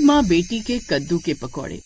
माँ बेटी के कद्दू के पकौड़े।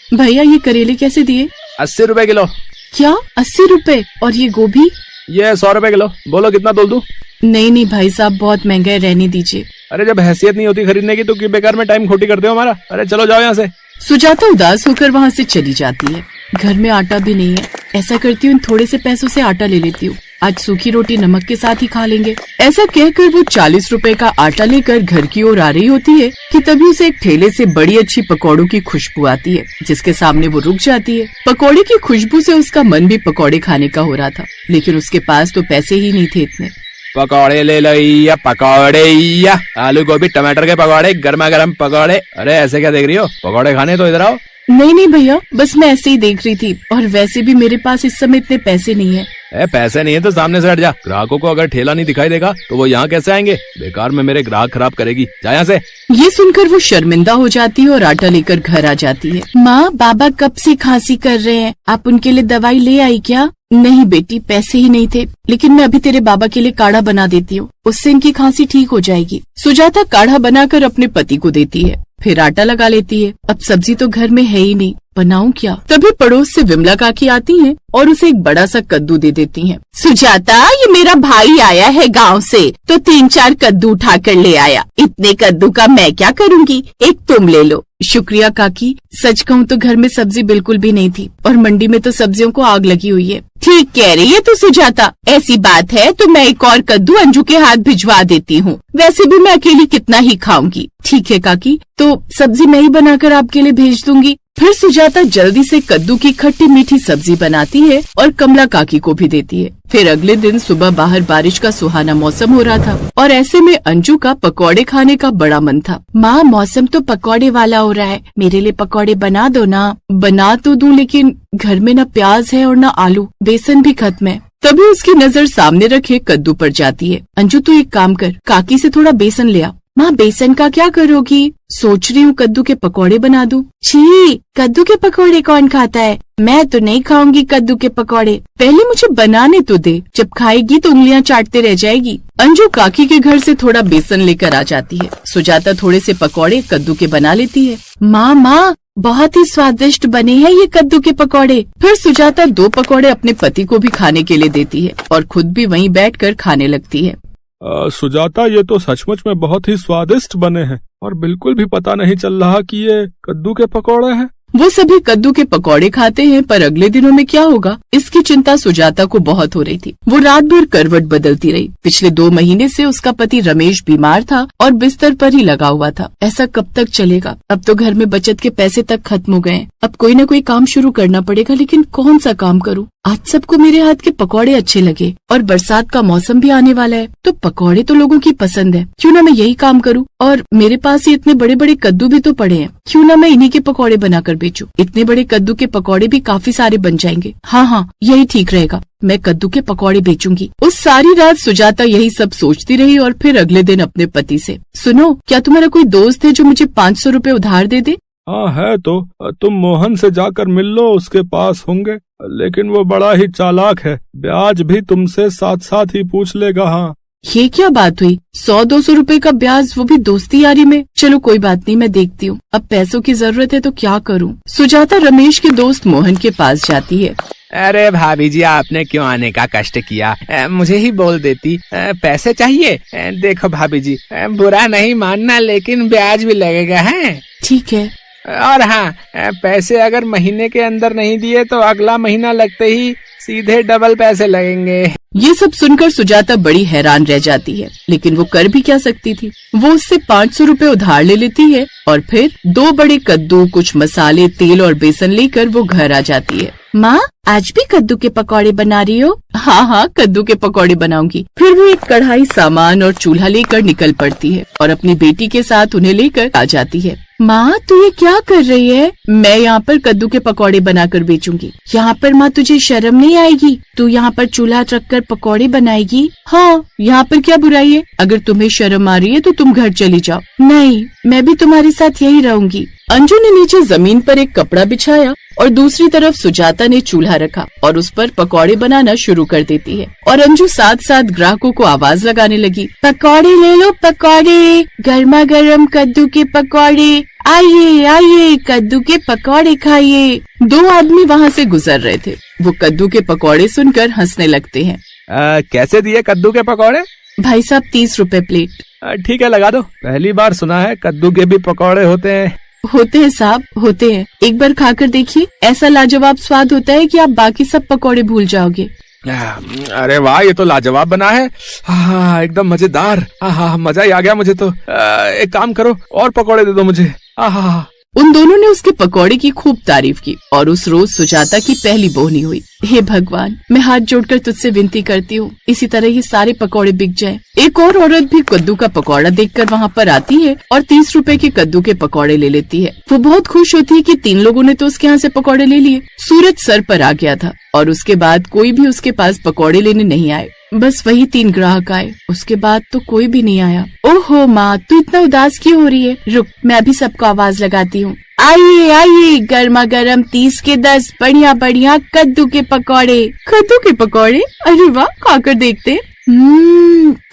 भैया ये करेले कैसे दिए? 80 रुपए किलो। क्या 80 रुपए? और ये गोभी? ये 100 रुपए किलो। बोलो कितना तोल दूं? नहीं भाई साहब, बहुत महंगा है, रहने दीजिए। अरे जब हैसियत नहीं होती खरीदने की तो क्यों बेकार में टाइम खोटी करते हो हमारा। अरे चलो जाओ यहाँ से। सुजाता उदास होकर वहाँ से चली जाती है। घर में आटा भी नहीं है। ऐसा करती हूँ, थोड़े से पैसों से आटा ले लेती हूँ, आज सूखी रोटी नमक के साथ ही खा लेंगे। ऐसा कहकर वो 40 रुपए का आटा लेकर घर की ओर आ रही होती है कि तभी उसे एक ठेले से बड़ी अच्छी पकौड़ों की खुशबू आती है, जिसके सामने वो रुक जाती है। पकौड़े की खुशबू से उसका मन भी पकौड़े खाने का हो रहा था, लेकिन उसके पास तो पैसे ही नहीं थे इतने। पकौड़े ले लो या पकौड़े या आलू गोभी टमाटर के पकौड़े, गर्मा गर्म पकौड़े। अरे ऐसे क्या देख रही हो, पकौड़े खाने तो इधर आओ। नहीं भैया, बस मैं ऐसे ही देख रही थी, और वैसे भी मेरे पास इस समय इतने पैसे नहीं है। पैसे नहीं है तो सामने से हट जा। ग्राहकों को अगर ठेला नहीं दिखाई देगा तो वो यहाँ कैसे आएंगे? बेकार में मेरे ग्राहक खराब करेगी, जा यहाँ से। ये सुनकर वो शर्मिंदा हो जाती है और आटा लेकर घर आ जाती है। माँ, बाबा कब से खांसी कर रहे हैं, आप उनके लिए दवाई ले आई क्या? नहीं बेटी, पैसे ही नहीं थे, लेकिन मैं अभी तेरे बाबा के लिए काढ़ा बना देती हूँ, उससे इनकी खांसी ठीक हो जाएगी। सुजाता काढ़ा बनाकर अपने पति को देती है, फिर आटा लगा लेती है। अब सब्जी तो घर में है ही नहीं, बनाऊं क्या? तभी पड़ोस से विमला काकी आती हैं और उसे एक बड़ा सा कद्दू दे देती हैं। सुजाता, ये मेरा भाई आया है गांव से, तो 3-4 कद्दू उठा कर ले आया। इतने कद्दू का मैं क्या करूंगी, एक तुम ले लो। शुक्रिया काकी, सच कहूँ तो घर में सब्जी बिल्कुल भी नहीं थी, और मंडी में तो सब्जियों को आग लगी हुई है। ठीक कह रही है तू सुजाता, ऐसी बात है तो मैं एक और कद्दू अंजू के हाथ भिजवा देती हूँ, वैसे भी मैं अकेली कितना ही खाऊंगी। ठीक है काकी, तो सब्जी मैं ही बनाकर आपके लिए भेज दूंगी। फिर सुजाता जल्दी से कद्दू की खट्टी मीठी सब्जी बनाती है और कमला काकी को भी देती है। फिर अगले दिन सुबह बाहर बारिश का सुहाना मौसम हो रहा था, और ऐसे में अंजू का पकौड़े खाने का बड़ा मन था। माँ, मौसम तो पकौड़े वाला हो रहा है, मेरे लिए पकौड़े बना दो ना। बना तो दूं, लेकिन घर में न प्याज है और न आलू, बेसन भी खत्म है। तभी उसकी नजर सामने रखे कद्दू पर जाती है। अंजू, तू एक काम कर, काकी से थोड़ा बेसन ले आ। माँ, बेसन का क्या करोगी? सोच रही हूँ कद्दू के पकौड़े बना दूं। छी, कद्दू के पकौड़े कौन खाता है? मैं तो नहीं खाऊंगी कद्दू के पकौड़े, पहले मुझे बनाने तो दे, जब खाएगी तो उंगलियां चाटते रह जाएगी। अंजू काकी के घर से थोड़ा बेसन लेकर आ जाती है। सुजाता थोड़े से पकौड़े कद्दू के बना लेती है। माँ, बहुत ही स्वादिष्ट बने हैं ये कद्दू के पकौड़े। फिर सुजाता 2 पकौड़े अपने पति को भी खाने के लिए देती है, और खुद भी वहीं बैठकर खाने लगती है। सुजाता, ये तो सचमुच में बहुत ही स्वादिष्ट बने हैं, और बिल्कुल भी पता नहीं चल रहा कि ये कद्दू के पकौड़े हैं। वो सभी कद्दू के पकौड़े खाते हैं, पर अगले दिनों में क्या होगा, इसकी चिंता सुजाता को बहुत हो रही थी। वो रात भर करवट बदलती रही। पिछले 2 महीने से उसका पति रमेश बीमार था और बिस्तर पर ही लगा हुआ था। ऐसा कब तक चलेगा? अब तो घर में बचत के पैसे तक खत्म हो गए। अब कोई न कोई काम शुरू करना पड़ेगा, लेकिन कौन सा काम करूँ? आज सबको मेरे हाथ के पकौड़े अच्छे लगे, और बरसात का मौसम भी आने वाला है, तो पकौड़े तो लोगों की पसंद है। क्यों ना मैं यही काम करूं? और मेरे पास ये इतने बड़े बड़े कद्दू भी तो पड़े हैं, क्यों ना मैं इन्हीं के पकौड़े बनाकर बेचूं? इतने बड़े कद्दू के पकौड़े भी काफी सारे बन जाएंगे। हाँ, यही ठीक रहेगा, मैं कद्दू के पकौड़े बेचूंगी। उस सारी रात सुजाता यही सब सोचती रही, और फिर अगले दिन अपने पति से, सुनो, क्या तुम्हारा कोई दोस्त है जो मुझे 500 रुपए उधार दे दे? हाँ है तो, तुम मोहन से जाकर मिल लो, उसके पास होंगे, लेकिन वो बड़ा ही चालाक है, ब्याज भी तुमसे साथ ही पूछ लेगा। हाँ, ये क्या बात हुई? 100-200 रुपए का ब्याज, वो भी दोस्ती यारी में? चलो कोई बात नहीं, मैं देखती हूँ। अब पैसों की जरूरत है तो क्या करूँ? सुजाता रमेश के दोस्त मोहन के पास जाती है। अरे भाभी जी, आपने क्यों आने का कष्ट किया, मुझे ही बोल देती। पैसे चाहिए? देखो भाभी जी, बुरा नहीं मानना, लेकिन ब्याज भी लगेगा। है ठीक है। और हाँ, पैसे अगर महीने के अंदर नहीं दिए तो अगला महीना लगते ही सीधे डबल पैसे लगेंगे। ये सब सुनकर सुजाता बड़ी हैरान रह जाती है, लेकिन वो कर भी क्या सकती थी। वो उससे 500 रुपए उधार ले लेती है, और फिर 2 बड़े कद्दू, कुछ मसाले, तेल और बेसन लेकर वो घर आ जाती है। माँ, आज भी कद्दू के पकौड़े बना रही हो? हाँ, कद्दू के पकौड़े बनाऊंगी। फिर वो एक कढ़ाई, सामान और चूल्हा लेकर निकल पड़ती है, और अपनी बेटी के साथ उन्हें लेकर आ जाती है। माँ, तू ये क्या कर रही है? मैं यहाँ पर कद्दू के पकौड़े बनाकर बेचूंगी। यहाँ पर माँ, तुझे शर्म नहीं आएगी? तू यहाँ पर चूल्हा रखकर पकौड़े बनाएगी? हाँ, यहाँ पर क्या बुराई है? अगर तुम्हें शर्म आ रही है तो तुम घर चली जाओ। नहीं, मैं भी तुम्हारे साथ यही रहूंगी। अंजू ने नीचे जमीन पर एक कपड़ा बिछाया और दूसरी तरफ सुजाता ने चूल्हा रखा और उस पर पकौड़े बनाना शुरू कर देती है। और अंजू साथ साथ ग्राहकों को आवाज लगाने लगी, पकौड़े ले लो पकौड़े, गर्मा गर्म कद्दू के पकौड़े, आइए आइए कद्दू के पकौड़े खाइए। दो आदमी वहाँ से गुजर रहे थे। वो कद्दू के पकौड़े सुनकर हंसने लगते हैं। कैसे दिए कद्दू के पकौड़े? भाई साहब 30 रुपए प्लेट। ठीक है, लगा दो। पहली बार सुना है कद्दू के भी पकौड़े होते हैं। होते हैं साहब, होते हैं। एक बार खाकर देखिए, ऐसा लाजवाब स्वाद होता है कि आप बाकी सब पकौड़े भूल जाओगे। अरे वाह, ये तो लाजवाब बना है। हाँ, एकदम मजेदार। हाँ, मजा ही आ गया मुझे तो। एक काम करो, और पकौड़े दे दो मुझे। हाँ। उन दोनों ने उसके पकौड़े की खूब तारीफ की और उस रोज सुजाता की पहली बोहनी हुई। हे भगवान, मैं हाथ जोड़कर तुझसे विनती करती हूँ, इसी तरह ये सारे पकौड़े बिक जाएं। एक और औरत भी कद्दू का पकौड़ा देखकर वहाँ पर आती है और 30 रुपए के कद्दू के पकौड़े ले लेती है। वो बहुत खुश होती है कि 3 लोगों ने तो उसके यहाँ से पकौड़े ले लिए। सूरज सर पर आ गया था और उसके बाद कोई भी उसके पास पकौड़े लेने नहीं आए। बस वही 3 ग्राहक आए, उसके बाद तो कोई भी नहीं आया। ओहो माँ, तू इतना उदास क्यों हो रही है? रुक, मैं अभी सबको आवाज लगाती हूँ। आइए आइए, गर्मा गर्म 30 के 10 बढ़िया बढ़िया कद्दू के पकौड़े। कद्दू के पकौड़े? अरे वाह, खाकर देखते।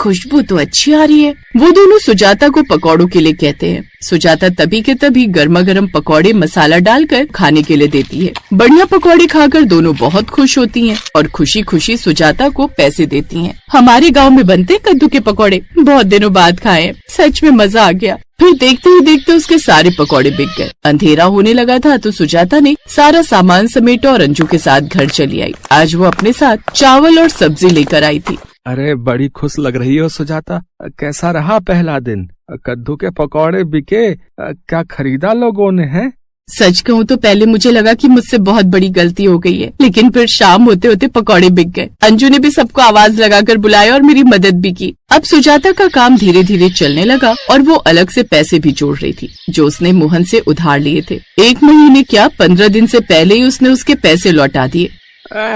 खुशबू तो अच्छी आ रही है। वो दोनों सुजाता को पकौड़ों के लिए कहते हैं। सुजाता तभी के तभी गर्मा गर्म पकौड़े मसाला डालकर खाने के लिए देती है। बढ़िया पकौड़े खाकर दोनों बहुत खुश होती हैं और खुशी खुशी सुजाता को पैसे देती हैं। हमारे गांव में बनते कद्दू के पकौड़े, बहुत दिनों बाद खाए, सच में मजा आ गया। फिर देखते ही देखते उसके सारे पकौड़े बिक गए। अंधेरा होने लगा था तो सुजाता ने सारा सामान समेटा और अंजू के साथ घर चली आई। आज वो अपने साथ चावल और सब्जी लेकर आई थी। अरे बड़ी खुश लग रही हो सुजाता। कैसा रहा पहला दिन? कद्दू के पकौड़े बिके? क्या खरीदा लोगों ने? है सच कहूँ तो पहले मुझे लगा कि मुझसे बहुत बड़ी गलती हो गई है, लेकिन फिर शाम होते होते पकौड़े बिक गए। अंजू ने भी सबको आवाज लगाकर बुलाया और मेरी मदद भी की। अब सुजाता का काम धीरे धीरे चलने लगा और वो अलग से पैसे भी जोड़ रही थी जो उसने मोहन से उधार लिए थे। 1 महीने क्या 15 दिन से पहले ही उसने उसके पैसे लौटा दिए।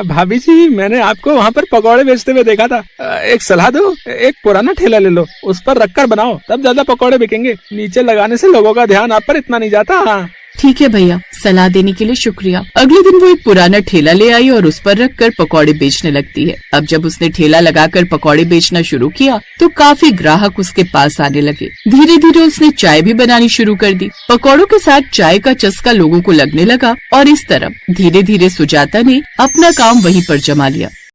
भाभी जी, मैंने आपको वहाँ पर पकौड़े बेचते हुए देखा था। एक सलाह दो, एक पुराना ठेला ले लो, उस पर रखकर बनाओ, तब ज्यादा पकौड़े बिकेंगे। नीचे लगाने से लोगों का ध्यान आप पर इतना नहीं जाता। हाँ ठीक है भैया, सलाह देने के लिए शुक्रिया। अगले दिन वो एक पुराना ठेला ले आई और उस पर रखकर पकौड़े बेचने लगती है। अब जब उसने ठेला लगाकर पकौड़े बेचना शुरू किया तो काफी ग्राहक उसके पास आने लगे। धीरे धीरे उसने चाय भी बनानी शुरू कर दी। पकौड़ों के साथ चाय का चस्का लोगों को लगने लगा और इस तरह धीरे धीरे सुजाता ने अपना काम वहीं पर जमा लिया।